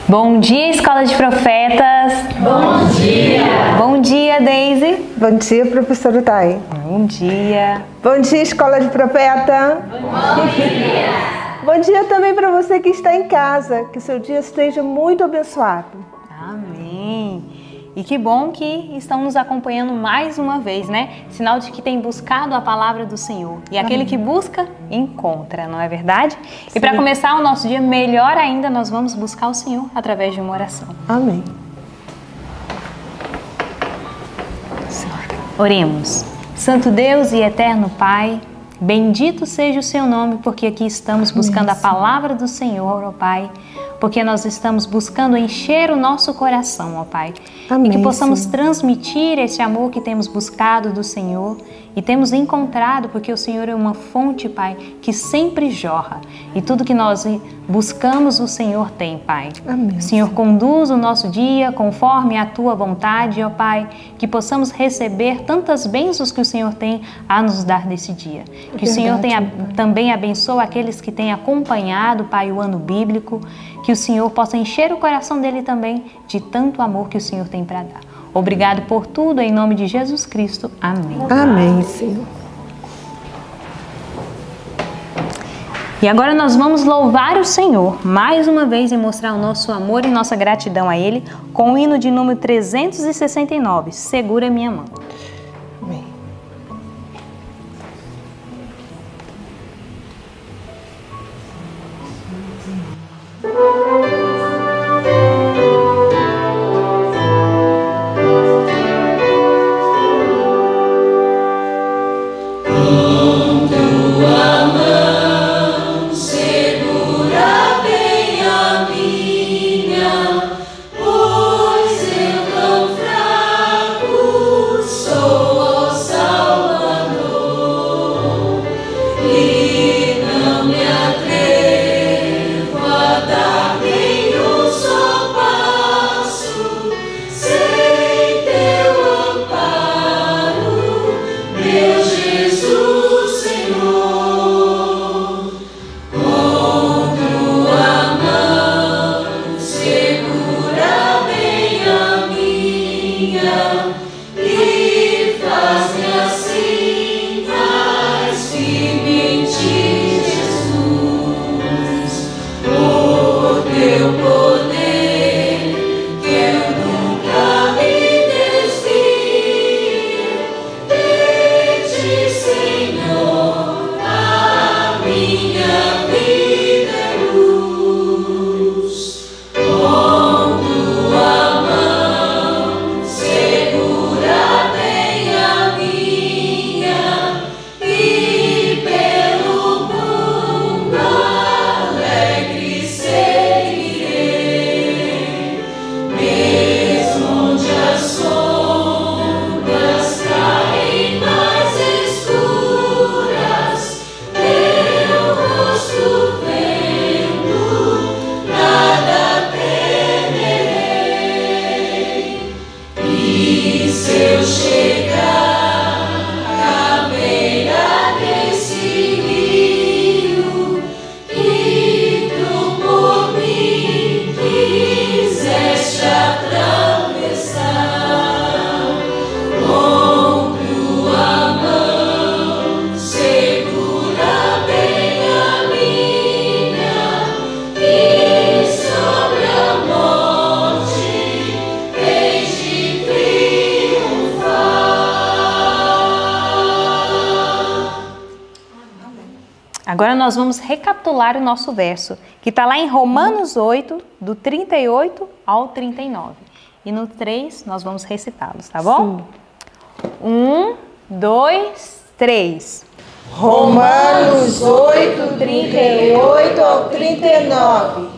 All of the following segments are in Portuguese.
Bom dia, Escola de Profetas. Bom dia. Bom dia, Deise. Bom dia, professora Thay. Bom dia. Bom dia, Escola de Profeta. Bom dia. Bom dia também para você que está em casa. Que seu dia esteja muito abençoado. Amém. E que bom que estão nos acompanhando mais uma vez, né? Sinal de que tem buscado a palavra do Senhor. E aquele que busca, encontra, não é verdade? Sim. E para começar o nosso dia melhor ainda, nós vamos buscar o Senhor através de uma oração. Amém. Oremos. Santo Deus e eterno Pai, bendito seja o seu nome, porque aqui estamos buscando a palavra do Senhor, ó Pai, porque nós estamos buscando encher o nosso coração, ó Pai. Amém, e que possamos Senhor. transmitir esse amor que temos buscado do Senhor e temos encontrado, porque o Senhor é uma fonte, Pai, que sempre jorra. E tudo que nós buscamos, o Senhor tem, Pai. Amém. O Senhor conduz o nosso dia conforme a Tua vontade, ó Pai, que possamos receber tantas bênçãos que o Senhor tem a nos dar nesse dia. Que o Senhor também abençoe aqueles que têm acompanhado, Pai, o ano bíblico, que o Senhor possa encher o coração dele também de tanto amor que o Senhor tem para dar. Obrigado por tudo, em nome de Jesus Cristo. Amém. Amém, Senhor. E agora nós vamos louvar o Senhor, mais uma vez, e mostrar o nosso amor e nossa gratidão a Ele, com o hino de número 369, Segura Minha Mão. Amém. Agora nós vamos recapitular o nosso verso, que está lá em Romanos 8, do 38 ao 39. E no 3 nós vamos recitá-los, tá bom? Sim. 1, 2, 3. Romanos 8, 38 ao 39.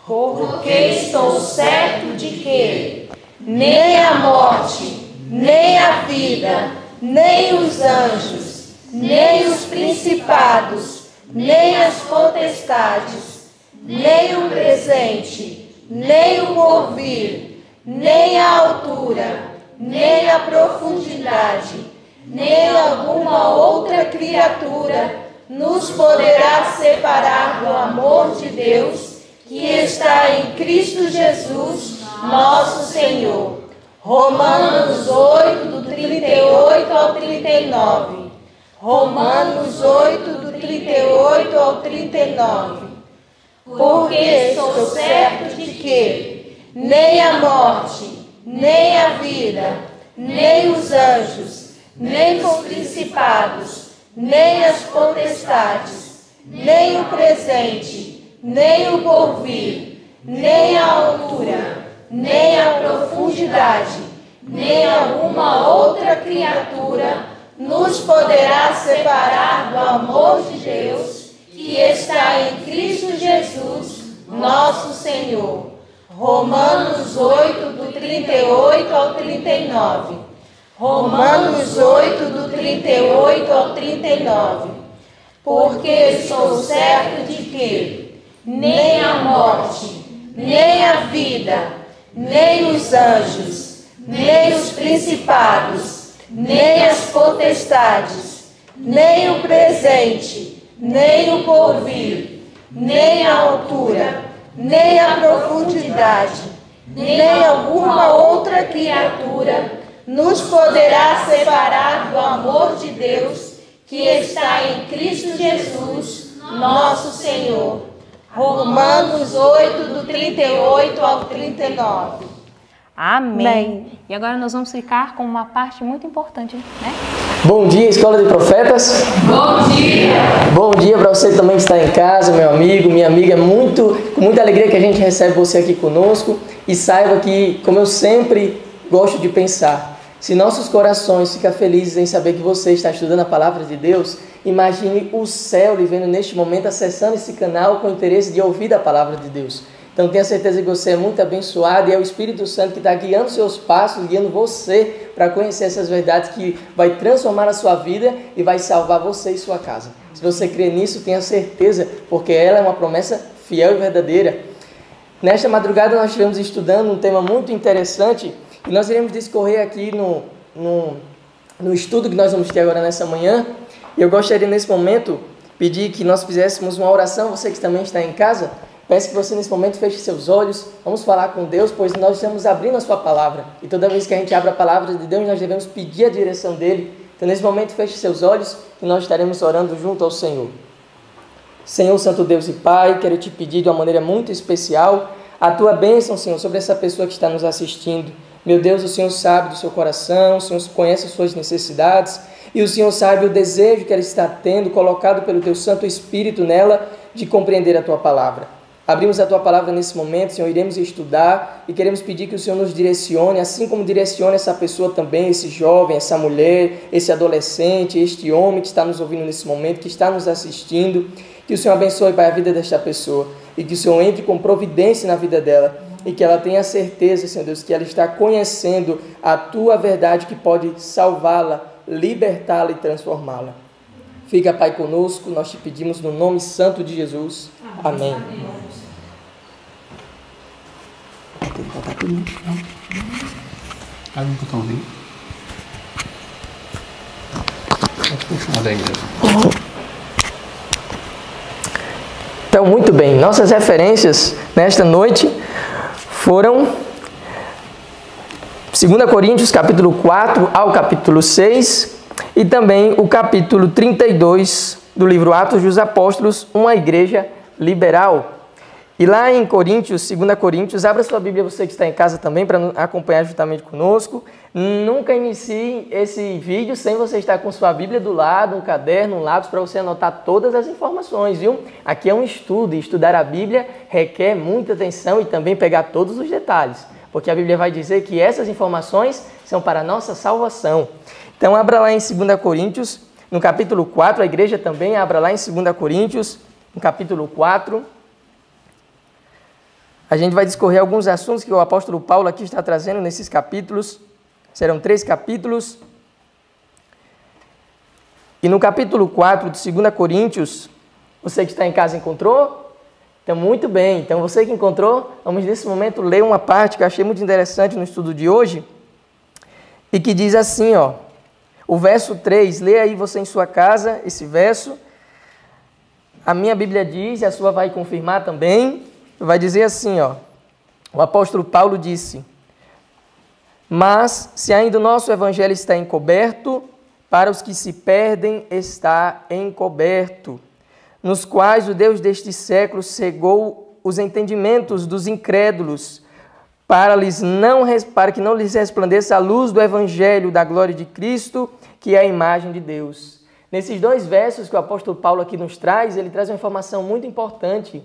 Porque estou certo de que nem a morte, nem a vida, nem os anjos, nem os principados, nem as potestades, nem o presente, nem o porvir, nem a altura, nem a profundidade, nem alguma outra criatura nos poderá separar do amor de Deus que está em Cristo Jesus, nosso Senhor. Romanos 8, do 38 ao 39. Romanos 8, do 38 ao 39. Porque sou certo de que nem a morte, nem a vida, nem os anjos, nem os principados, nem as potestades, nem o presente, nem o porvir, nem a altura, nem a profundidade, nem alguma outra criatura nos poderá separar do amor de Deus que está em Cristo Jesus, nosso Senhor. Romanos 8, do 38 ao 39. Romanos 8, do 38 ao 39. Porque sou certo de que nem a morte, nem a vida, nem os anjos, nem os principados, nem as potestades, nem o presente, nem o porvir, nem a altura, nem a profundidade, nem alguma outra criatura nos poderá separar do amor de Deus que está em Cristo Jesus, nosso Senhor. Romanos 8, do 38 ao 39. Amém. E agora nós vamos ficar com uma parte muito importante, né? Bom dia, Escola de Profetas. Bom dia! Bom dia para você também que está em casa, meu amigo, minha amiga. Com muita alegria que a gente recebe você aqui conosco. E saiba que, como eu sempre gosto de pensar, se nossos corações ficam felizes em saber que você está estudando a Palavra de Deus, imagine o céu lhe vendo neste momento, acessando esse canal com o interesse de ouvir a Palavra de Deus. Então tenha certeza que você é muito abençoado e é o Espírito Santo que está guiando seus passos, guiando você para conhecer essas verdades que vai transformar a sua vida e vai salvar você e sua casa. Se você crê nisso, tenha certeza, porque ela é uma promessa fiel e verdadeira. Nesta madrugada nós estivemos estudando um tema muito interessante e nós iremos discorrer aqui no estudo que nós vamos ter agora nessa manhã. E eu gostaria nesse momento pedir que nós fizéssemos uma oração, você que também está em casa. Peço que você nesse momento feche seus olhos, vamos falar com Deus, pois nós estamos abrindo a sua palavra. E toda vez que a gente abre a palavra de Deus, nós devemos pedir a direção dele. Então nesse momento feche seus olhos e nós estaremos orando junto ao Senhor. Senhor, Santo Deus e Pai, quero te pedir de uma maneira muito especial a tua bênção, Senhor, sobre essa pessoa que está nos assistindo. Meu Deus, o Senhor sabe do seu coração, o Senhor conhece as suas necessidades e o Senhor sabe o desejo que ela está tendo, colocado pelo teu Santo Espírito nela, de compreender a tua palavra. Abrimos a tua palavra nesse momento, Senhor, iremos estudar e queremos pedir que o Senhor nos direcione, assim como direcione essa pessoa também, esse jovem, essa mulher, esse adolescente, este homem que está nos ouvindo nesse momento, que está nos assistindo. Que o Senhor abençoe, Pai, a vida desta pessoa e que o Senhor entre com providência na vida dela e que ela tenha certeza, Senhor Deus, que ela está conhecendo a tua verdade que pode salvá-la, libertá-la e transformá-la. Fica, Pai, conosco, nós te pedimos no nome santo de Jesus. Amém. Tem que botar tudo, não? Abre um botãozinho. Pode puxar daí. Então, muito bem. Nossas referências nesta noite foram 2 Coríntios, capítulo 4 ao capítulo 6 e também o capítulo 32 do livro Atos dos Apóstolos, uma igreja liberal. E lá em Coríntios, 2 Coríntios, abra sua Bíblia, você que está em casa também, para acompanhar juntamente conosco. Nunca inicie esse vídeo sem você estar com sua Bíblia do lado, um caderno, um lápis, para você anotar todas as informações, viu? Aqui é um estudo, e estudar a Bíblia requer muita atenção e também pegar todos os detalhes, porque a Bíblia vai dizer que essas informações são para a nossa salvação. Então, abra lá em 2 Coríntios, no capítulo 4, a igreja também abra lá em 2 Coríntios, no capítulo 4. A gente vai discorrer alguns assuntos que o apóstolo Paulo aqui está trazendo nesses capítulos. Serão 3 capítulos. E no capítulo 4 de 2 Coríntios, você que está em casa encontrou? Então, muito bem. Então, você que encontrou, vamos nesse momento ler uma parte que eu achei muito interessante no estudo de hoje. E que diz assim, ó. O verso 3, lê aí você em sua casa esse verso. A minha Bíblia diz, e a sua vai confirmar também. vai dizer assim, ó. O apóstolo Paulo disse: mas se ainda o nosso evangelho está encoberto, para os que se perdem está encoberto, nos quais o Deus deste século cegou os entendimentos dos incrédulos, para que não lhes resplandeça a luz do evangelho da glória de Cristo, que é a imagem de Deus. Nesses 2 versos que o apóstolo Paulo aqui nos traz, ele traz uma informação muito importante.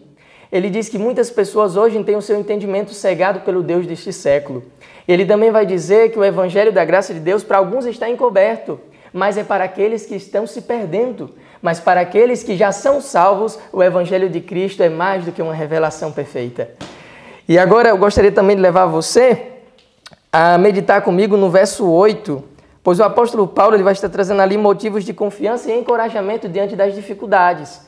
Ele diz que muitas pessoas hoje têm o seu entendimento cegado pelo Deus deste século. Ele também vai dizer que o evangelho da graça de Deus para alguns está encoberto, mas é para aqueles que estão se perdendo. Mas para aqueles que já são salvos, o evangelho de Cristo é mais do que uma revelação perfeita. E agora eu gostaria também de levar você a meditar comigo no verso 8, pois o apóstolo Paulo ele vai estar trazendo ali motivos de confiança e encorajamento diante das dificuldades.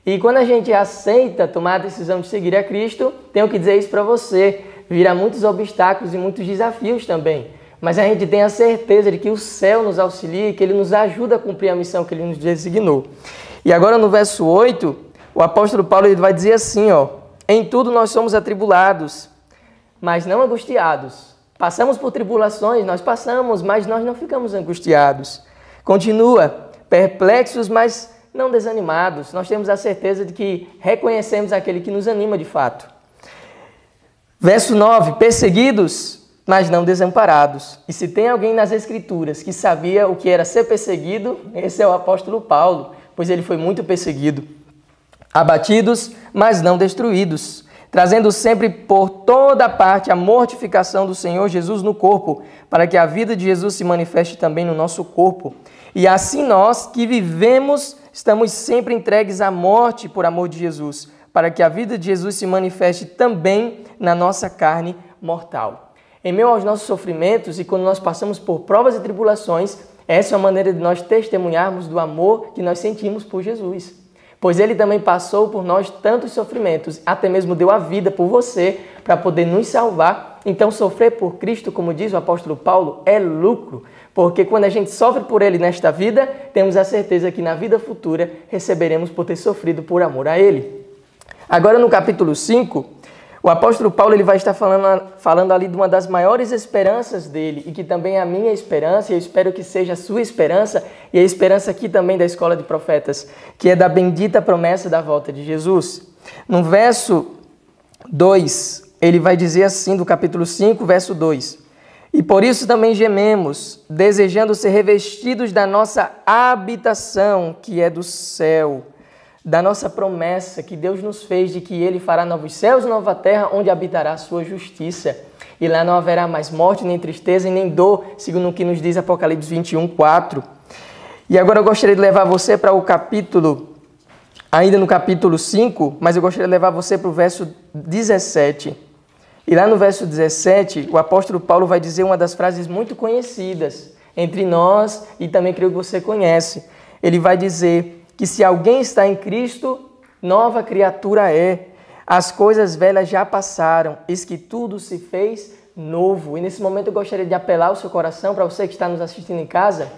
E quando a gente aceita tomar a decisão de seguir a Cristo, tenho que dizer isso para você, virá muitos obstáculos e muitos desafios também. Mas a gente tem a certeza de que o céu nos auxilia e que Ele nos ajuda a cumprir a missão que Ele nos designou. E agora no verso 8, o apóstolo Paulo ele vai dizer assim, ó: em tudo nós somos atribulados, mas não angustiados. Passamos por tribulações, nós passamos, mas nós não ficamos angustiados. Continua, perplexos, mas não desanimados. Nós temos a certeza de que reconhecemos aquele que nos anima de fato. Verso 9, perseguidos, mas não desamparados. E se tem alguém nas Escrituras que sabia o que era ser perseguido, esse é o apóstolo Paulo, pois ele foi muito perseguido. Abatidos, mas não destruídos, trazendo sempre por toda parte a mortificação do Senhor Jesus no corpo, para que a vida de Jesus se manifeste também no nosso corpo. E assim nós que vivemos, estamos sempre entregues à morte por amor de Jesus, para que a vida de Jesus se manifeste também na nossa carne mortal. Em meio aos nossos sofrimentos e quando nós passamos por provas e tribulações, essa é a maneira de nós testemunharmos do amor que nós sentimos por Jesus. Pois Ele também passou por nós tantos sofrimentos, até mesmo deu a vida por você para poder nos salvar. Então sofrer por Cristo, como diz o apóstolo Paulo, é lucro. Porque quando a gente sofre por Ele nesta vida, temos a certeza que na vida futura receberemos por ter sofrido por amor a Ele. Agora no capítulo 5, o apóstolo Paulo ele vai estar falando ali de uma das maiores esperanças dele e que também é a minha esperança, e eu espero que seja a sua esperança e a esperança aqui também da Escola de Profetas, que é da bendita promessa da volta de Jesus. No verso 2, ele vai dizer assim, do capítulo 5, verso 2: e por isso também gememos, desejando ser revestidos da nossa habitação, que é do céu, da nossa promessa que Deus nos fez de que Ele fará novos céus e nova terra, onde habitará a sua justiça. E lá não haverá mais morte, nem tristeza e nem dor, segundo o que nos diz Apocalipse 21, 4. E agora eu gostaria de levar você para o capítulo, ainda no capítulo 5, mas eu gostaria de levar você para o verso 17. E lá no verso 17, o apóstolo Paulo vai dizer uma das frases muito conhecidas entre nós e também creio que você conhece. Ele vai dizer que se alguém está em Cristo, nova criatura é. As coisas velhas já passaram, eis que tudo se fez novo. E nesse momento eu gostaria de apelar ao seu coração, para você que está nos assistindo em casa.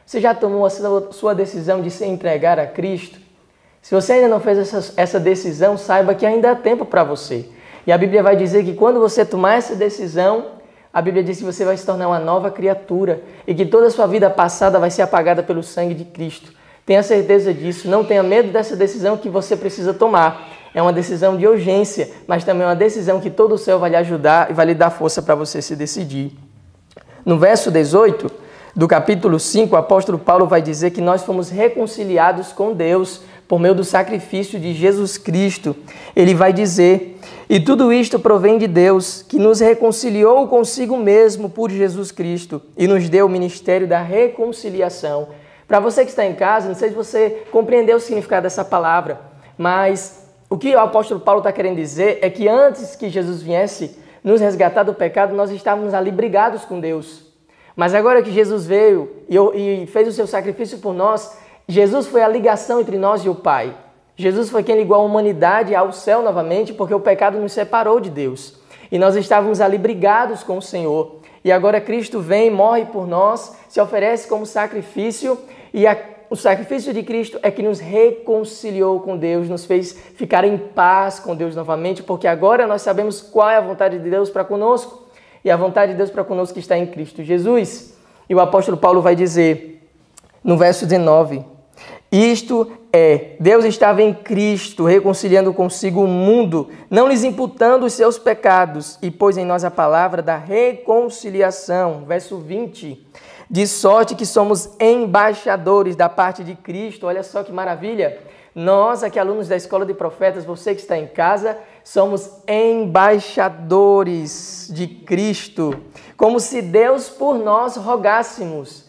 Você já tomou a sua decisão de se entregar a Cristo? Se você ainda não fez essa decisão, saiba que ainda há tempo para você. E a Bíblia vai dizer que quando você tomar essa decisão, a Bíblia diz que você vai se tornar uma nova criatura e que toda a sua vida passada vai ser apagada pelo sangue de Cristo. Tenha certeza disso, não tenha medo dessa decisão que você precisa tomar. É uma decisão de urgência, mas também é uma decisão que todo o céu vai lhe ajudar e vai lhe dar força para você se decidir. No verso 18 do capítulo 5, o apóstolo Paulo vai dizer que nós fomos reconciliados com Deus por meio do sacrifício de Jesus Cristo. Ele vai dizer: e tudo isto provém de Deus, que nos reconciliou consigo mesmo por Jesus Cristo e nos deu o ministério da reconciliação. Para você que está em casa, não sei se você compreendeu o significado dessa palavra, mas o que o apóstolo Paulo está querendo dizer é que antes que Jesus viesse nos resgatar do pecado, nós estávamos ali brigados com Deus. Mas agora que Jesus veio e fez o seu sacrifício por nós, Jesus foi a ligação entre nós e o Pai. Jesus foi quem ligou a humanidade ao céu novamente, porque o pecado nos separou de Deus. E nós estávamos ali brigados com o Senhor. E agora Cristo vem, morre por nós, se oferece como sacrifício, e o sacrifício de Cristo é que nos reconciliou com Deus, nos fez ficar em paz com Deus novamente, porque agora nós sabemos qual é a vontade de Deus para conosco. E a vontade de Deus para conosco está em Cristo Jesus. E o apóstolo Paulo vai dizer, no verso 19, isto é, Deus estava em Cristo, reconciliando consigo o mundo, não lhes imputando os seus pecados, e pôs em nós a palavra da reconciliação. Verso 20, de sorte que somos embaixadores da parte de Cristo. Olha só que maravilha! Nós, aqui alunos da Escola de Profetas, você que está em casa, somos embaixadores de Cristo, como se Deus por nós rogássemos.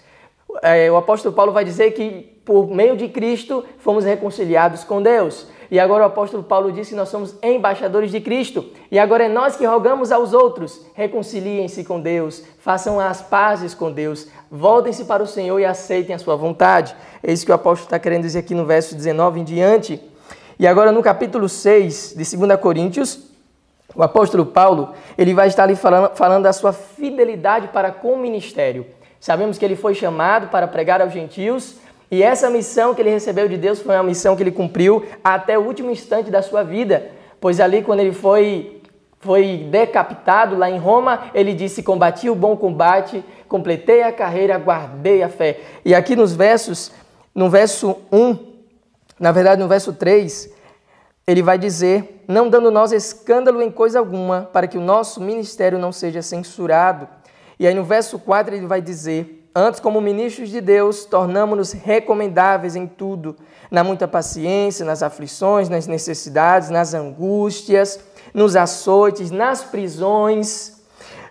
O apóstolo Paulo vai dizer que por meio de Cristo fomos reconciliados com Deus. E agora o apóstolo Paulo diz que nós somos embaixadores de Cristo. E agora é nós que rogamos aos outros, reconciliem-se com Deus, façam as pazes com Deus, voltem-se para o Senhor e aceitem a sua vontade. É isso que o apóstolo está querendo dizer aqui no verso 19 em diante. E agora no capítulo 6 de 2 Coríntios, o apóstolo Paulo ele vai estar ali falando da sua fidelidade para com o ministério. Sabemos que ele foi chamado para pregar aos gentios, e essa missão que ele recebeu de Deus foi uma missão que ele cumpriu até o último instante da sua vida, pois ali quando ele foi decapitado lá em Roma, ele disse, combati o bom combate, completei a carreira, guardei a fé. E aqui no verso 3, ele vai dizer, não dando nós escândalo em coisa alguma, para que o nosso ministério não seja censurado. E aí no verso 4 ele vai dizer, antes, como ministros de Deus, tornamo-nos recomendáveis em tudo, na muita paciência, nas aflições, nas necessidades, nas angústias, nos açoites, nas prisões,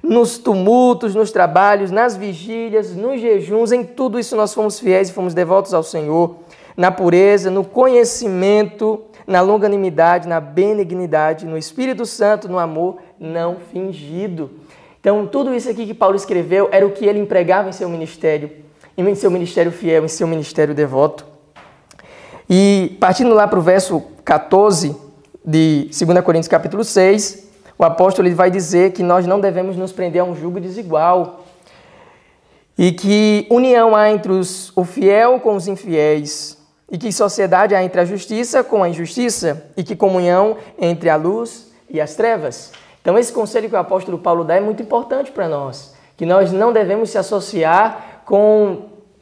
nos tumultos, nos trabalhos, nas vigílias, nos jejuns, em tudo isso nós fomos fiéis e fomos devotos ao Senhor, na pureza, no conhecimento, na longanimidade, na benignidade, no Espírito Santo, no amor não fingido. Então, tudo isso aqui que Paulo escreveu era o que ele empregava em seu ministério fiel, em seu ministério devoto. E partindo lá para o verso 14 de 2 Coríntios capítulo 6, o apóstolo ele vai dizer que nós não devemos nos prender a um jugo desigual e que união há entre o fiel com os infiéis e que sociedade há entre a justiça com a injustiça e que comunhão entre a luz e as trevas. Então, esse conselho que o apóstolo Paulo dá é muito importante para nós, que nós não devemos se associar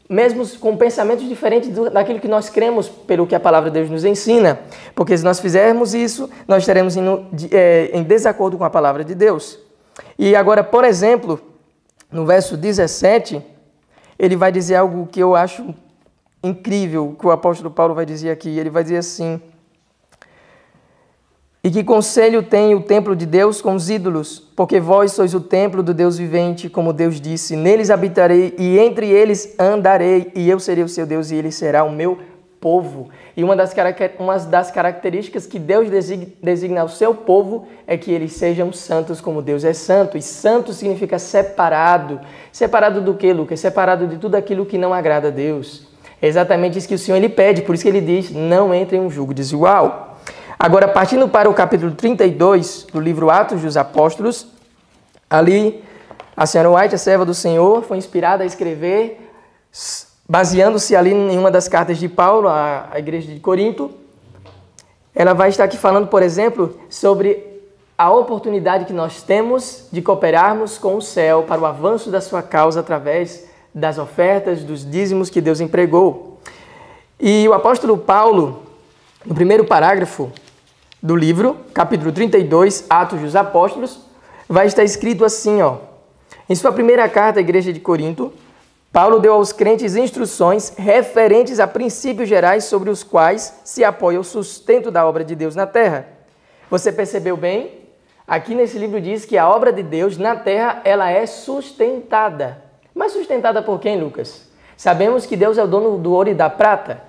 mesmo com pensamentos diferentes daquilo que nós cremos pelo que a palavra de Deus nos ensina, porque se nós fizermos isso, nós estaremos em desacordo com a palavra de Deus. E agora, por exemplo, no verso 17, ele vai dizer algo que eu acho incrível, que o apóstolo Paulo vai dizer aqui. Ele vai dizer assim, e que conselho tem o templo de Deus com os ídolos? Porque vós sois o templo do Deus vivente, como Deus disse, neles habitarei e entre eles andarei, e eu serei o seu Deus e ele será o meu povo. E uma das características que Deus designa ao seu povo é que eles sejam santos como Deus é santo. E santo significa separado. Separado do que, Lucas? Separado de tudo aquilo que não agrada a Deus. É exatamente isso que o Senhor ele pede, por isso que ele diz, não entre em um jugo desigual. Agora, partindo para o capítulo 32 do livro Atos dos Apóstolos, ali a senhora White, a serva do Senhor, foi inspirada a escrever, baseando-se ali em uma das cartas de Paulo à igreja de Corinto. Ela vai estar aqui falando, por exemplo, sobre a oportunidade que nós temos de cooperarmos com o céu para o avanço da sua causa através das ofertas, dos dízimos que Deus empregou. E o apóstolo Paulo, no primeiro parágrafo do livro, capítulo 32, Atos dos Apóstolos, vai estar escrito assim, ó. Em sua primeira carta à igreja de Corinto, Paulo deu aos crentes instruções referentes a princípios gerais sobre os quais se apoia o sustento da obra de Deus na terra. Você percebeu bem? Aqui nesse livro diz que a obra de Deus na terra, ela é sustentada. Mas sustentada por quem, Lucas? Sabemos que Deus é o dono do ouro e da prata.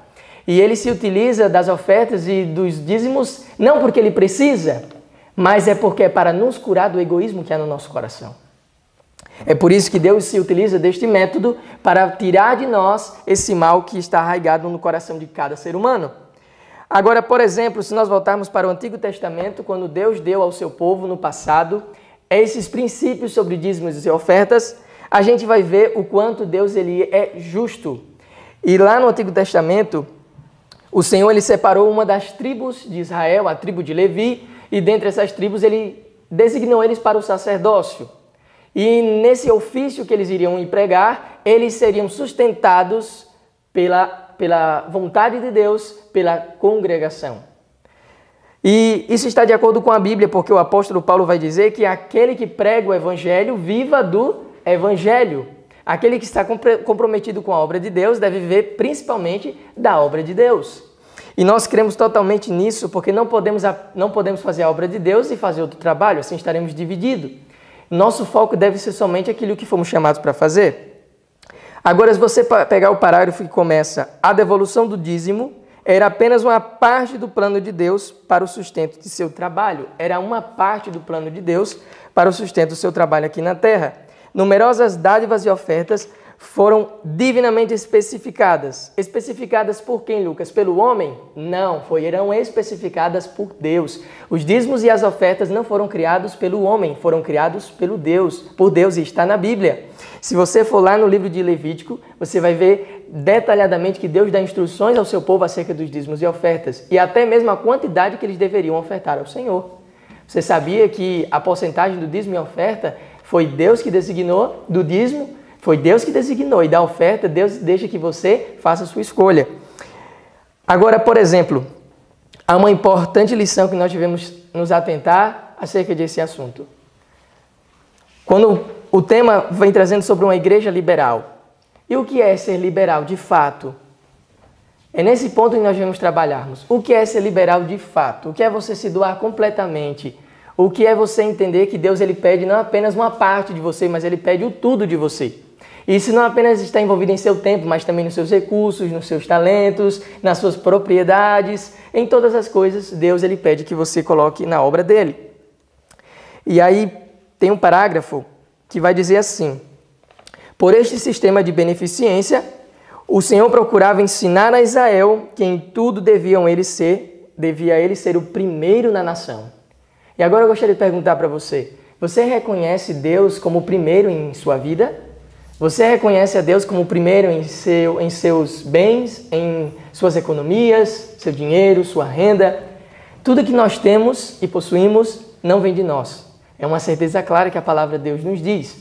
E ele se utiliza das ofertas e dos dízimos não porque ele precisa, mas é porque é para nos curar do egoísmo que há no nosso coração. É por isso que Deus se utiliza deste método para tirar de nós esse mal que está arraigado no coração de cada ser humano. Agora, por exemplo, se nós voltarmos para o Antigo Testamento, quando Deus deu ao seu povo no passado esses princípios sobre dízimos e ofertas, a gente vai ver o quanto Deus ele é justo. E lá no Antigo Testamento, o Senhor ele separou uma das tribos de Israel, a tribo de Levi, e dentre essas tribos ele designou eles para o sacerdócio. E nesse ofício que eles iriam empregar, eles seriam sustentados pela vontade de Deus, pela congregação. E isso está de acordo com a Bíblia, porque o apóstolo Paulo vai dizer que aquele que prega o evangelho viva do evangelho. Aquele que está comprometido com a obra de Deus deve viver principalmente da obra de Deus. E nós cremos totalmente nisso, porque não podemos fazer a obra de Deus e fazer outro trabalho, assim estaremos divididos. Nosso foco deve ser somente aquilo que fomos chamados para fazer. Agora, se você pegar o parágrafo que começa, a devolução do dízimo era apenas uma parte do plano de Deus para o sustento de seu trabalho. Era uma parte do plano de Deus para o sustento do seu trabalho aqui na terra. Numerosas dádivas e ofertas foram divinamente especificadas. Especificadas por quem, Lucas? Pelo homem? Não, eram especificadas por Deus. Os dízimos e as ofertas não foram criados pelo homem, foram criados por Deus, e está na Bíblia. Se você for lá no livro de Levítico, você vai ver detalhadamente que Deus dá instruções ao seu povo acerca dos dízimos e ofertas, e até mesmo a quantidade que eles deveriam ofertar ao Senhor. Você sabia que a porcentagem do dízimo e oferta foi Deus que designou do dízimo? Foi Deus que designou, e da oferta, Deus deixa que você faça a sua escolha. Agora, por exemplo, há uma importante lição que nós devemos nos atentar acerca desse assunto. Quando o tema vem trazendo sobre uma igreja liberal, e o que é ser liberal de fato? É nesse ponto que nós devemos trabalharmos. O que é ser liberal de fato? O que é você se doar completamente? O que é você entender que Deus ele pede não apenas uma parte de você, mas ele pede o tudo de você? Isso não apenas está envolvido em seu tempo, mas também nos seus recursos, nos seus talentos, nas suas propriedades, em todas as coisas, Deus ele pede que você coloque na obra dele. E aí tem um parágrafo que vai dizer assim: por este sistema de beneficência, o Senhor procurava ensinar a Israel que em tudo devia ele ser o primeiro na nação. E agora eu gostaria de perguntar para você: você reconhece Deus como o primeiro em sua vida? Você reconhece a Deus como o primeiro em seus bens, em suas economias, seu dinheiro, sua renda? Tudo que nós temos e possuímos não vem de nós. É uma certeza clara que a palavra de Deus nos diz.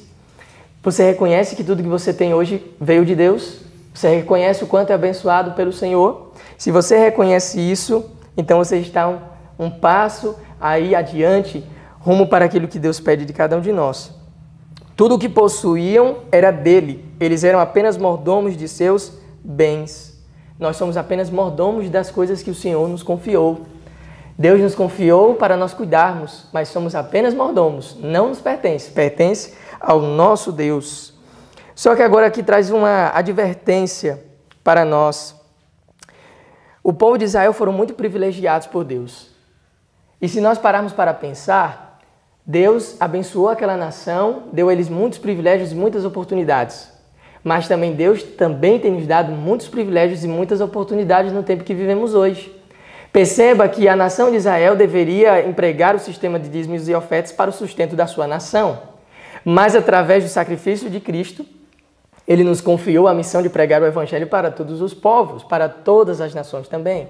Você reconhece que tudo que você tem hoje veio de Deus? Você reconhece o quanto é abençoado pelo Senhor? Se você reconhece isso, então você está um passo aí adiante, rumo para aquilo que Deus pede de cada um de nós. Tudo o que possuíam era dele. Eles eram apenas mordomos de seus bens. Nós somos apenas mordomos das coisas que o Senhor nos confiou. Deus nos confiou para nós cuidarmos, mas somos apenas mordomos. Não nos pertence, pertence ao nosso Deus. Só que agora aqui traz uma advertência para nós. O povo de Israel foram muito privilegiados por Deus. E se nós pararmos para pensar, Deus abençoou aquela nação, deu a eles muitos privilégios e muitas oportunidades. Mas também Deus também tem nos dado muitos privilégios e muitas oportunidades no tempo que vivemos hoje. Perceba que a nação de Israel deveria empregar o sistema de dízimos e ofertas para o sustento da sua nação. Mas através do sacrifício de Cristo, Ele nos confiou a missão de pregar o Evangelho para todos os povos, para todas as nações também.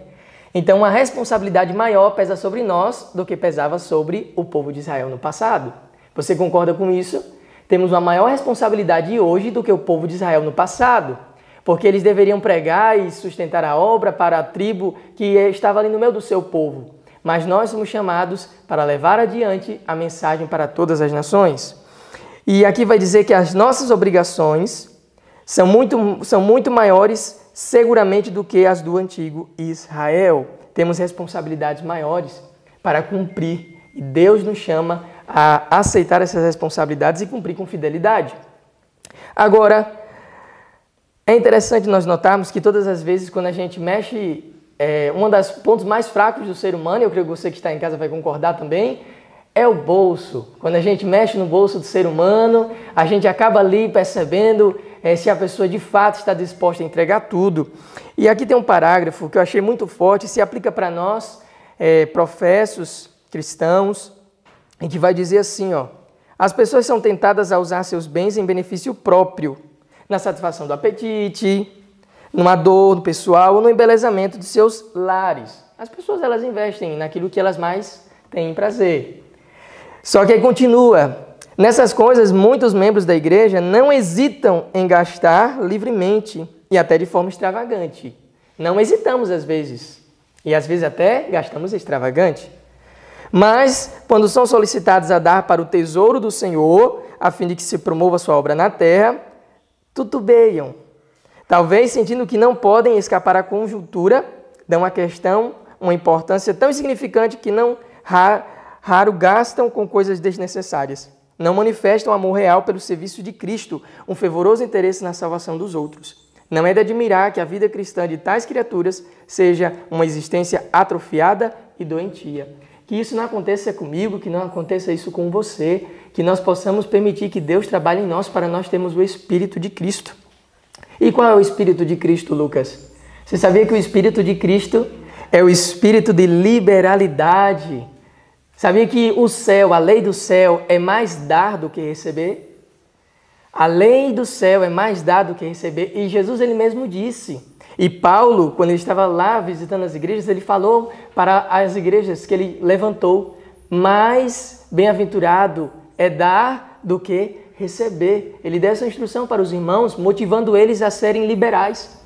Então, uma responsabilidade maior pesa sobre nós do que pesava sobre o povo de Israel no passado. Você concorda com isso? Temos uma maior responsabilidade hoje do que o povo de Israel no passado, porque eles deveriam pregar e sustentar a obra para a tribo que estava ali no meio do seu povo. Mas nós somos chamados para levar adiante a mensagem para todas as nações. E aqui vai dizer que as nossas obrigações são muito maiores seguramente do que as do antigo Israel. Temos responsabilidades maiores para cumprir e Deus nos chama a aceitar essas responsabilidades e cumprir com fidelidade. Agora, é interessante nós notarmos que todas as vezes quando a gente mexe, um dos pontos mais fracos do ser humano, eu creio que você que está em casa vai concordar também, é o bolso. Quando a gente mexe no bolso do ser humano, a gente acaba ali percebendo se a pessoa de fato está disposta a entregar tudo. E aqui tem um parágrafo que eu achei muito forte, se aplica para nós, professos cristãos, em que vai dizer assim, as pessoas são tentadas a usar seus bens em benefício próprio, na satisfação do apetite, numa dor pessoal ou no embelezamento de seus lares. As pessoas, elas investem naquilo que elas mais têm prazer. Só que aí continua. Nessas coisas, muitos membros da igreja não hesitam em gastar livremente e até de forma extravagante. Não hesitamos às vezes. E às vezes até gastamos extravagante. Mas, quando são solicitados a dar para o tesouro do Senhor, a fim de que se promova a sua obra na terra, tutubeiam. Talvez sentindo que não podem escapar à conjuntura, dão à questão uma importância tão insignificante que não raro gastam com coisas desnecessárias. Não manifestam amor real pelo serviço de Cristo, um fervoroso interesse na salvação dos outros. Não é de admirar que a vida cristã de tais criaturas seja uma existência atrofiada e doentia. Que isso não aconteça comigo, que não aconteça isso com você, que nós possamos permitir que Deus trabalhe em nós para nós termos o Espírito de Cristo. E qual é o Espírito de Cristo, Lucas? Você sabia que o Espírito de Cristo é o Espírito de liberalidade? Sabia que o céu, a lei do céu, é mais dar do que receber? A lei do céu é mais dar do que receber. E Jesus, ele mesmo disse. E Paulo, quando ele estava lá visitando as igrejas, ele falou para as igrejas que ele levantou: mais bem-aventurado é dar do que receber. Ele deu essa instrução para os irmãos, motivando eles a serem liberais.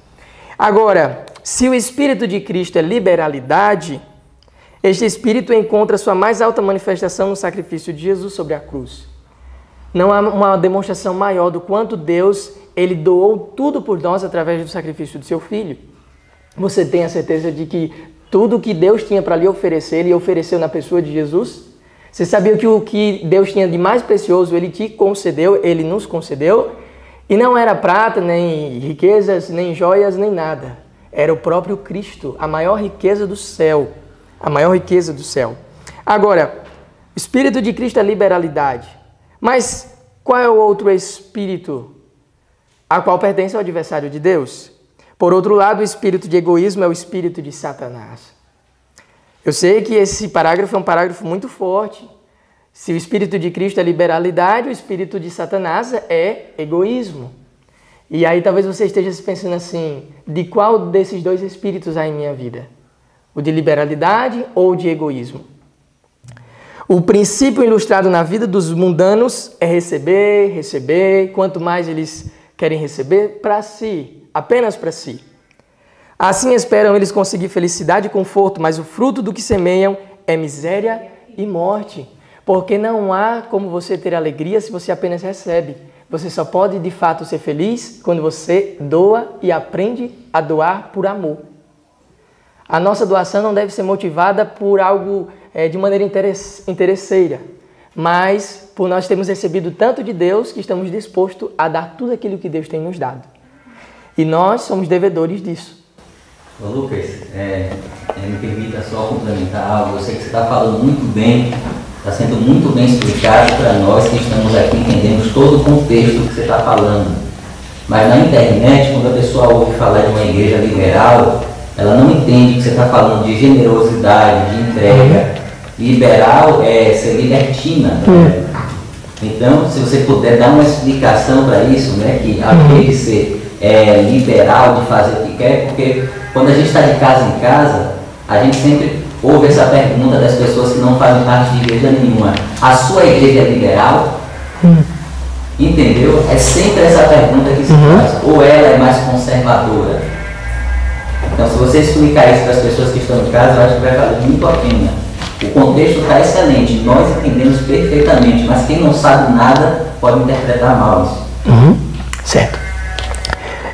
Agora, se o Espírito de Cristo é liberalidade, este Espírito encontra sua mais alta manifestação no sacrifício de Jesus sobre a cruz. Não há uma demonstração maior do quanto Deus, ele doou tudo por nós através do sacrifício do seu Filho. Você tem a certeza de que tudo que Deus tinha para lhe oferecer, ele ofereceu na pessoa de Jesus? Você sabia que o que Deus tinha de mais precioso, ele te concedeu, ele nos concedeu? E não era prata, nem riquezas, nem joias, nem nada. Era o próprio Cristo, a maior riqueza do céu. A maior riqueza do céu. Agora, o Espírito de Cristo é liberalidade. Mas qual é o outro Espírito a qual pertence ao adversário de Deus? Por outro lado, o espírito de egoísmo é o espírito de Satanás. Eu sei que esse parágrafo é um parágrafo muito forte. Se o Espírito de Cristo é liberalidade, o Espírito de Satanás é egoísmo. E aí talvez você esteja pensando assim: de qual desses dois espíritos há em minha vida? O de liberalidade ou o de egoísmo? O princípio ilustrado na vida dos mundanos é receber, receber. Quanto mais eles querem receber, para si, apenas para si. Assim esperam eles conseguir felicidade e conforto, mas o fruto do que semeiam é miséria e morte. Porque não há como você ter alegria se você apenas recebe. Você só pode de fato ser feliz quando você doa e aprende a doar por amor. A nossa doação não deve ser motivada por algo de maneira interesseira, mas por nós termos recebido tanto de Deus que estamos dispostos a dar tudo aquilo que Deus tem nos dado. E nós somos devedores disso. Ô Lucas, me permita só complementar algo. Eu sei que você está falando muito bem, está sendo muito bem explicado para nós que estamos aqui, entendemos todo o contexto que você está falando. Mas na internet, quando a pessoa ouve falar de uma igreja liberal, ela não entende que você está falando de generosidade, de entrega. Liberal é ser libertina. Né? Então, se você puder dar uma explicação para isso, né, que além de ser liberal, de fazer o que quer, porque quando a gente está de casa em casa, a gente sempre ouve essa pergunta das pessoas que não fazem parte de igreja nenhuma: a sua igreja é liberal? Entendeu? É sempre essa pergunta que se faz. Ou ela é mais conservadora? Então, se você explicar isso para as pessoas que estão em casa, eu acho que vai valer muito a pena. O contexto está excelente, nós entendemos perfeitamente, mas quem não sabe nada pode interpretar mal isso. Certo.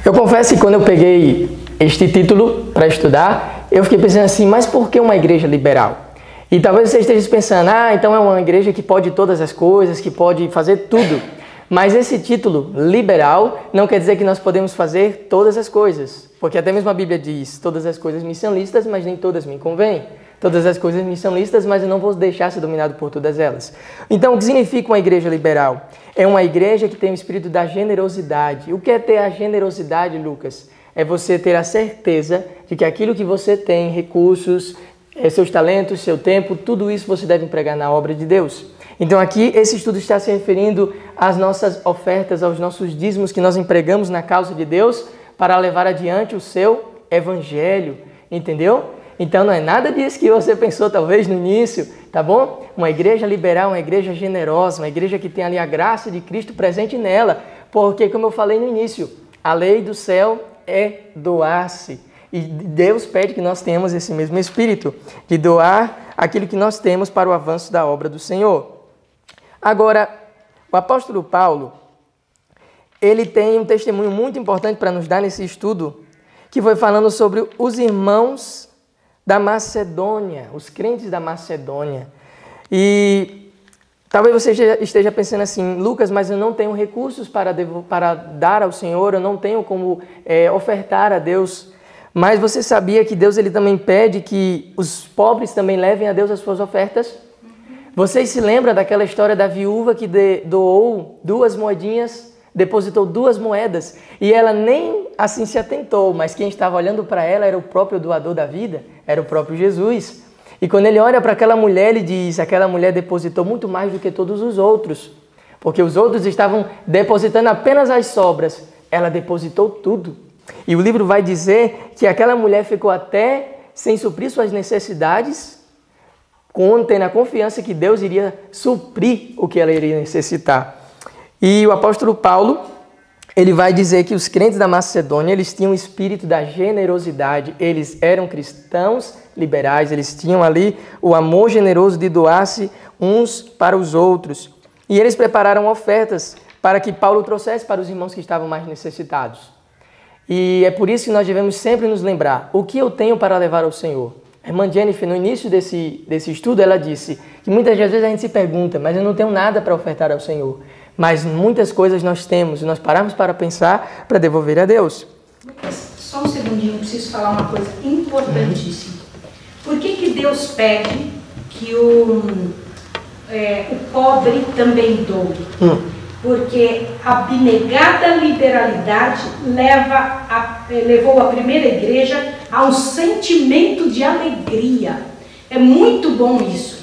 Eu confesso que quando eu peguei este título para estudar, eu fiquei pensando assim: mas por que uma igreja liberal? E talvez você esteja pensando: então é uma igreja que pode todas as coisas, que pode fazer tudo. Mas esse título, liberal, não quer dizer que nós podemos fazer todas as coisas. Porque até mesmo a Bíblia diz: todas as coisas me são lícitas, mas nem todas me convêm. Todas as coisas me são lícitas, mas eu não vou deixar ser dominado por todas elas. Então, o que significa uma igreja liberal? É uma igreja que tem o espírito da generosidade. O que é ter a generosidade, Lucas? É você ter a certeza de que aquilo que você tem, recursos, seus talentos, seu tempo, tudo isso você deve empregar na obra de Deus. Então aqui esse estudo está se referindo às nossas ofertas, aos nossos dízimos que nós empregamos na causa de Deus, para levar adiante o seu evangelho, entendeu? Então não é nada disso que você pensou talvez no início, tá bom? Uma igreja liberal, uma igreja generosa, uma igreja que tem ali a graça de Cristo presente nela, porque como eu falei no início, a lei do céu é doar-se. E Deus pede que nós tenhamos esse mesmo espírito, de doar aquilo que nós temos para o avanço da obra do Senhor. Agora, o apóstolo Paulo, ele tem um testemunho muito importante para nos dar nesse estudo, que foi falando sobre os irmãos da Macedônia, os crentes da Macedônia. E talvez você esteja pensando assim, Lucas, mas eu não tenho recursos para dar ao Senhor, eu não tenho como ofertar a Deus. Mas você sabia que Deus ele também pede que os pobres também levem a Deus as suas ofertas? Vocês se lembram daquela história da viúva que doou 2 moedinhas, depositou 2 moedas, e ela nem assim se atentou, mas quem estava olhando para ela era o próprio doador da vida, era o próprio Jesus. E quando ele olha para aquela mulher, ele diz, aquela mulher depositou muito mais do que todos os outros, porque os outros estavam depositando apenas as sobras, ela depositou tudo. E o livro vai dizer que aquela mulher ficou até sem suprir suas necessidades, tendo a confiança que Deus iria suprir o que ela iria necessitar. E o apóstolo Paulo, ele vai dizer que os crentes da Macedônia, eles tinham o espírito da generosidade, eles eram cristãos liberais, eles tinham ali o amor generoso de doar-se uns para os outros. E eles prepararam ofertas para que Paulo trouxesse para os irmãos que estavam mais necessitados. E é por isso que nós devemos sempre nos lembrar, o que eu tenho para levar ao Senhor? A irmã Jennifer, no início desse estudo, ela disse que muitas vezes a gente se pergunta, mas eu não tenho nada para ofertar ao Senhor. Mas muitas coisas nós temos, e nós paramos para pensar, para devolver a Deus. Lucas, só um segundinho, eu preciso falar uma coisa importantíssima. Por que Deus pede que o pobre também doe? Porque a abnegada liberalidade levou a primeira igreja a um sentimento de alegria. É muito bom isso.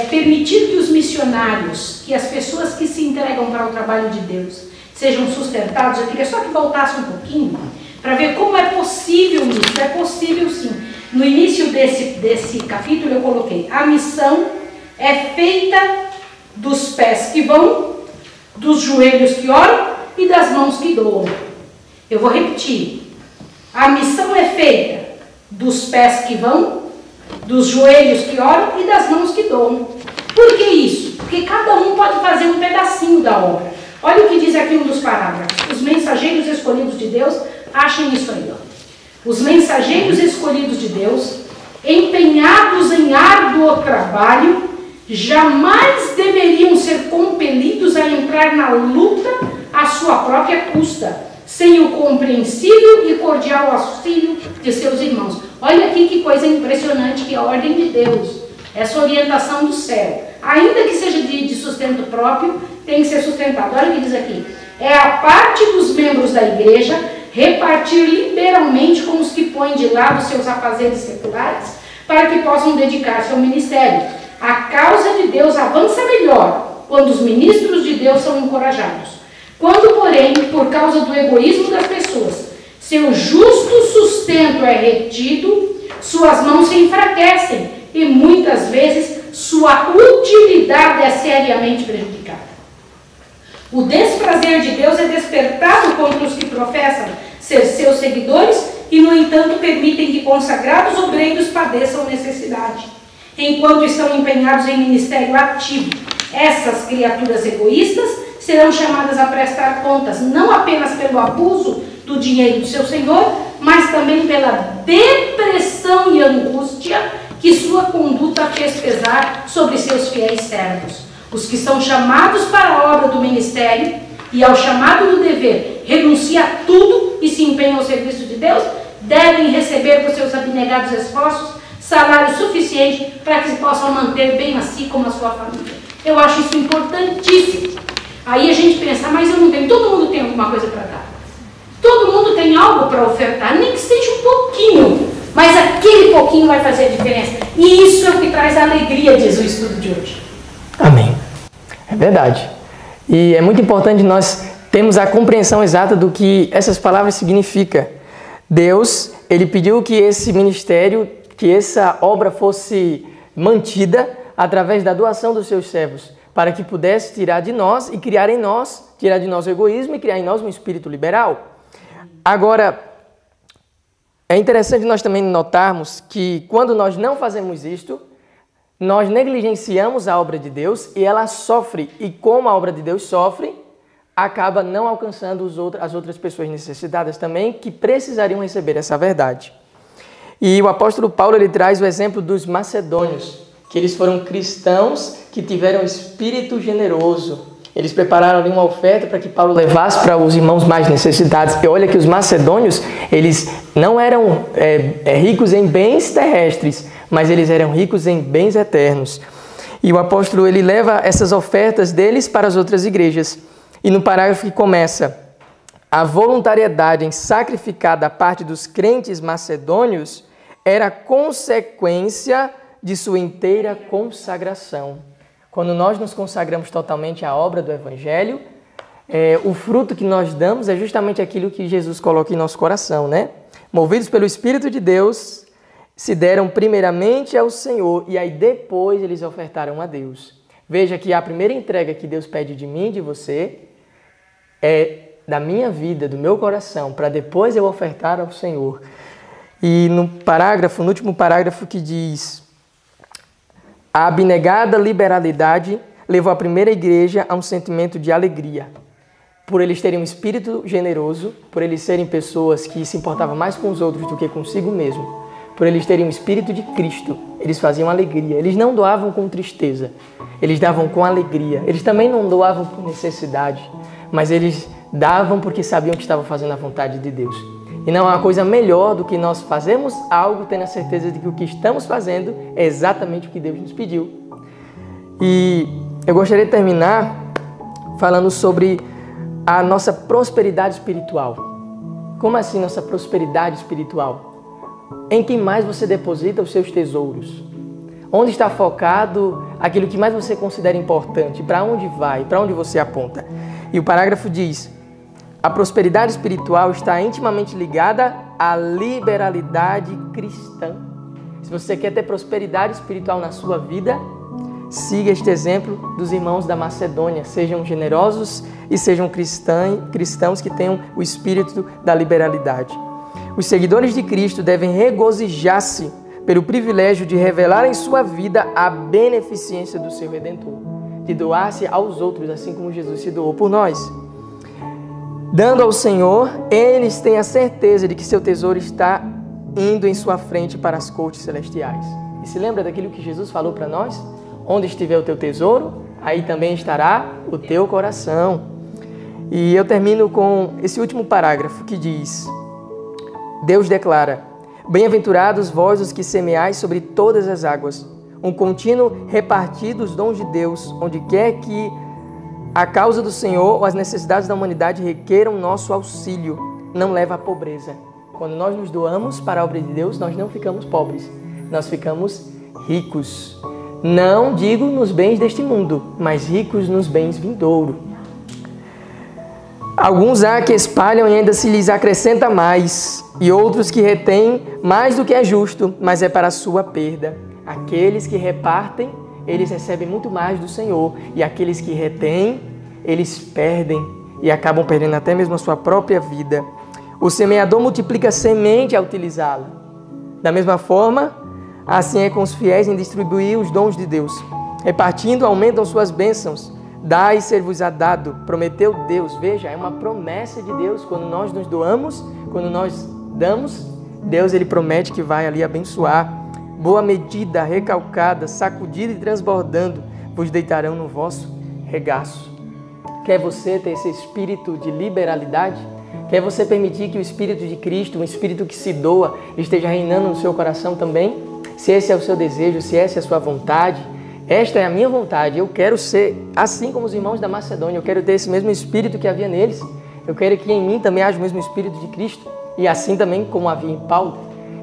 Permitir que os missionários, que as pessoas que se entregam para o trabalho de Deus, sejam sustentados. Eu queria só que voltasse um pouquinho para ver como é possível isso. É possível sim. No início desse capítulo eu coloquei: a missão é feita dos pés que vão, dos joelhos que oram e das mãos que doam. Eu vou repetir. A missão é feita dos pés que vão, dos joelhos que oram e das mãos que doam. Por que isso? Porque cada um pode fazer um pedacinho da obra. Olha o que diz aqui um dos parágrafos. Os mensageiros escolhidos de Deus, achem isso aí, ó. Os mensageiros escolhidos de Deus, empenhados em árduo trabalho, jamais deveriam ser compelidos a entrar na luta à sua própria custa, sem o compreensível e cordial auxílio de seus irmãos. Olha aqui que coisa impressionante, que é a ordem de Deus, essa orientação do céu. Ainda que seja de sustento próprio, tem que ser sustentado. Olha o que diz aqui. É a parte dos membros da igreja repartir liberalmente com os que põem de lado seus afazeres seculares para que possam dedicar-se ao ministério. A causa de Deus avança melhor quando os ministros de Deus são encorajados. Quando, porém, por causa do egoísmo das pessoas, seu justo sustento é retido, suas mãos se enfraquecem e muitas vezes sua utilidade é seriamente prejudicada. O desprazer de Deus é despertado contra os que professam ser seus seguidores e, no entanto, permitem que consagrados obreiros padeçam necessidade, enquanto estão empenhados em ministério ativo. Essas criaturas egoístas serão chamadas a prestar contas, não apenas pelo abuso do dinheiro do seu senhor, mas também pela depressão e angústia que sua conduta fez pesar sobre seus fiéis servos. Os que são chamados para a obra do ministério e ao chamado do dever renunciam a tudo e se empenham ao serviço de Deus, devem receber por seus abnegados esforços salário suficiente para que se possam manter bem a si como a sua família. Eu acho isso importantíssimo. Aí a gente pensa, mas eu não tenho, todo mundo tem alguma coisa para dar. Todo mundo tem algo para ofertar, nem que seja um pouquinho, mas aquele pouquinho vai fazer a diferença. E isso é o que traz a alegria, diz o estudo de hoje. Amém. É verdade. E é muito importante nós temos a compreensão exata do que essas palavras significam. Deus, Ele pediu que esse ministério, que essa obra fosse mantida através da doação dos seus servos, para que pudesse tirar de nós e criar em nós, tirar de nós o egoísmo e criar em nós um espírito liberal. Agora, é interessante nós também notarmos que quando nós não fazemos isto, nós negligenciamos a obra de Deus e ela sofre. E como a obra de Deus sofre, acaba não alcançando as outras pessoas necessitadas também, que precisariam receber essa verdade. E o apóstolo Paulo, ele traz o exemplo dos macedônios, que eles foram cristãos que tiveram espírito generoso. Eles prepararam ali uma oferta para que Paulo levasse para os irmãos mais necessitados. E olha que os macedônios, eles não eram ricos em bens terrestres, mas eles eram ricos em bens eternos. E o apóstolo, ele leva essas ofertas deles para as outras igrejas. E no parágrafo que começa, a voluntariedade em sacrificar da parte dos crentes macedônios era consequência de sua inteira consagração. Quando nós nos consagramos totalmente à obra do Evangelho, o fruto que nós damos é justamente aquilo que Jesus coloca em nosso coração, né? Movidos pelo Espírito de Deus, se deram primeiramente ao Senhor e aí depois eles ofertaram a Deus. Veja que a primeira entrega que Deus pede de mim e de você é da minha vida, do meu coração, para depois eu ofertar ao Senhor. E no último parágrafo que diz: a abnegada liberalidade levou a primeira igreja a um sentimento de alegria. Por eles terem um espírito generoso, por eles serem pessoas que se importavam mais com os outros do que consigo mesmo, por eles terem um espírito de Cristo, eles faziam alegria. Eles não doavam com tristeza, eles davam com alegria. Eles também não doavam por necessidade, mas eles davam porque sabiam que estavam fazendo a vontade de Deus. E não há coisa melhor do que nós fazermos algo tendo a certeza de que o que estamos fazendo é exatamente o que Deus nos pediu. E eu gostaria de terminar falando sobre a nossa prosperidade espiritual. Como assim nossa prosperidade espiritual? Em quem mais você deposita os seus tesouros? Onde está focado aquilo que mais você considera importante? Para onde vai? Para onde você aponta? E o parágrafo diz: a prosperidade espiritual está intimamente ligada à liberalidade cristã. Se você quer ter prosperidade espiritual na sua vida, siga este exemplo dos irmãos da Macedônia. Sejam generosos e sejam cristãos que tenham o espírito da liberalidade. Os seguidores de Cristo devem regozijar-se pelo privilégio de revelar em sua vida a beneficência do seu Redentor, de doar-se aos outros, assim como Jesus se doou por nós. Dando ao Senhor, eles têm a certeza de que seu tesouro está indo em sua frente para as cortes celestiais. E se lembra daquilo que Jesus falou para nós? Onde estiver o teu tesouro, aí também estará o teu coração. E eu termino com esse último parágrafo que diz: Deus declara: bem-aventurados vós os que semeais sobre todas as águas, um contínuo repartir dos dons de Deus, onde quer que a causa do Senhor ou as necessidades da humanidade requeram nosso auxílio, não leva à pobreza. Quando nós nos doamos para a obra de Deus, nós não ficamos pobres, nós ficamos ricos. Não digo nos bens deste mundo, mas ricos nos bens vindouros. Alguns há que espalham e ainda se lhes acrescenta mais, e outros que retêm mais do que é justo, mas é para a sua perda. Aqueles que repartem, eles recebem muito mais do Senhor, e aqueles que retêm, eles perdem e acabam perdendo até mesmo a sua própria vida. O semeador multiplica semente ao utilizá-la. Da mesma forma, assim é com os fiéis em distribuir os dons de Deus. Repartindo, aumentam suas bênçãos. Dai e ser-vos-á dado, prometeu Deus. Veja, é uma promessa de Deus. Quando nós nos doamos, quando nós damos, Deus ele promete que vai ali abençoar. Boa medida, recalcada, sacudida e transbordando, vos deitarão no vosso regaço. Quer você ter esse espírito de liberalidade? Quer você permitir que o Espírito de Cristo, um Espírito que se doa, esteja reinando no seu coração também? Se esse é o seu desejo, se essa é a sua vontade, esta é a minha vontade. Eu quero ser assim como os irmãos da Macedônia. Eu quero ter esse mesmo Espírito que havia neles. Eu quero que em mim também haja o mesmo Espírito de Cristo. E assim também como havia em Paulo.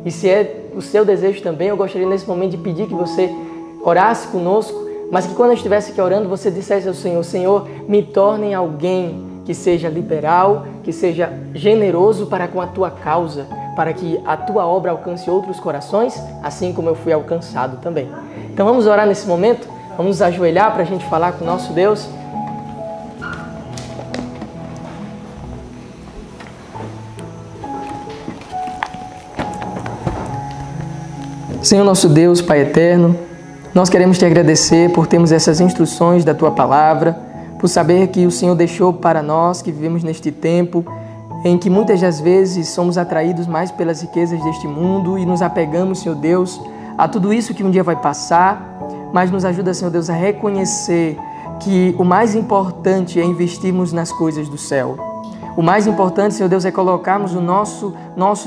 E se é o seu desejo também, eu gostaria nesse momento de pedir que você orasse conosco, mas que quando eu estivesse aqui orando, você dissesse ao Senhor: Senhor, me torne alguém que seja liberal, que seja generoso para com a tua causa, para que a tua obra alcance outros corações, assim como eu fui alcançado também. Então vamos orar nesse momento, vamos nos ajoelhar para a gente falar com o nosso Deus. Senhor nosso Deus, Pai eterno, nós queremos te agradecer por termos essas instruções da Tua Palavra, por saber que o Senhor deixou para nós que vivemos neste tempo, em que muitas das vezes somos atraídos mais pelas riquezas deste mundo e nos apegamos, Senhor Deus, a tudo isso que um dia vai passar, mas nos ajuda, Senhor Deus, a reconhecer que o mais importante é investirmos nas coisas do céu. O mais importante, Senhor Deus, é colocarmos o nosso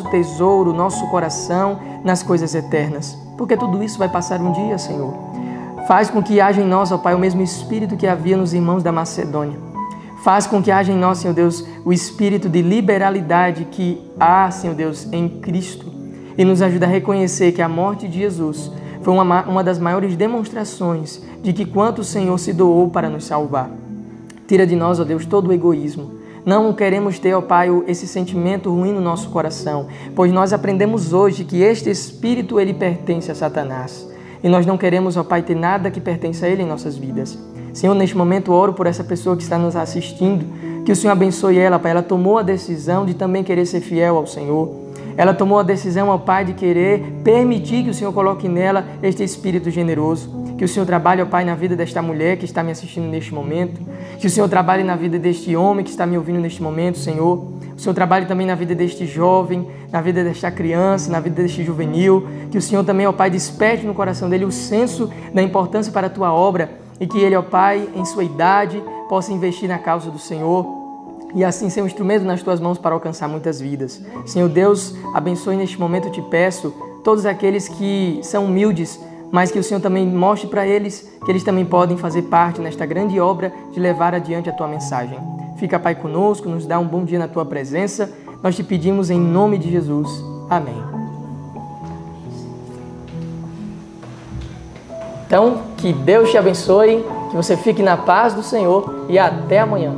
tesouro, o nosso coração nas coisas eternas. Porque tudo isso vai passar um dia, Senhor. Faz com que haja em nós, ó Pai, o mesmo Espírito que havia nos irmãos da Macedônia. Faz com que haja em nós, Senhor Deus, o espírito de liberalidade que há, Senhor Deus, em Cristo. E nos ajuda a reconhecer que a morte de Jesus foi uma das maiores demonstrações de que quanto o Senhor se doou para nos salvar. Tira de nós, ó Deus, todo o egoísmo. Não queremos ter, ó Pai, esse sentimento ruim no nosso coração, pois nós aprendemos hoje que este espírito, ele pertence a Satanás. E nós não queremos, ó Pai, ter nada que pertence a ele em nossas vidas. Senhor, neste momento oro por essa pessoa que está nos assistindo, que o Senhor abençoe ela, Pai. Ela tomou a decisão de também querer ser fiel ao Senhor. Ela tomou a decisão, ó Pai, de querer permitir que o Senhor coloque nela este espírito generoso. Que o Senhor trabalhe, ó Pai, na vida desta mulher que está me assistindo neste momento. Que o Senhor trabalhe na vida deste homem que está me ouvindo neste momento, Senhor. O Senhor trabalhe também na vida deste jovem, na vida desta criança, na vida deste juvenil. Que o Senhor também, ó Pai, desperte no coração dele o senso da importância para a Tua obra e que ele, ó Pai, em sua idade, possa investir na causa do Senhor e assim ser um instrumento nas Tuas mãos para alcançar muitas vidas. Senhor Deus, abençoe neste momento, eu te peço, todos aqueles que são humildes, mas que o Senhor também mostre para eles que eles também podem fazer parte nesta grande obra de levar adiante a Tua mensagem. Fica, Pai, conosco, nos dá um bom dia na Tua presença. Nós te pedimos em nome de Jesus. Amém. Então, que Deus te abençoe, que você fique na paz do Senhor e até amanhã.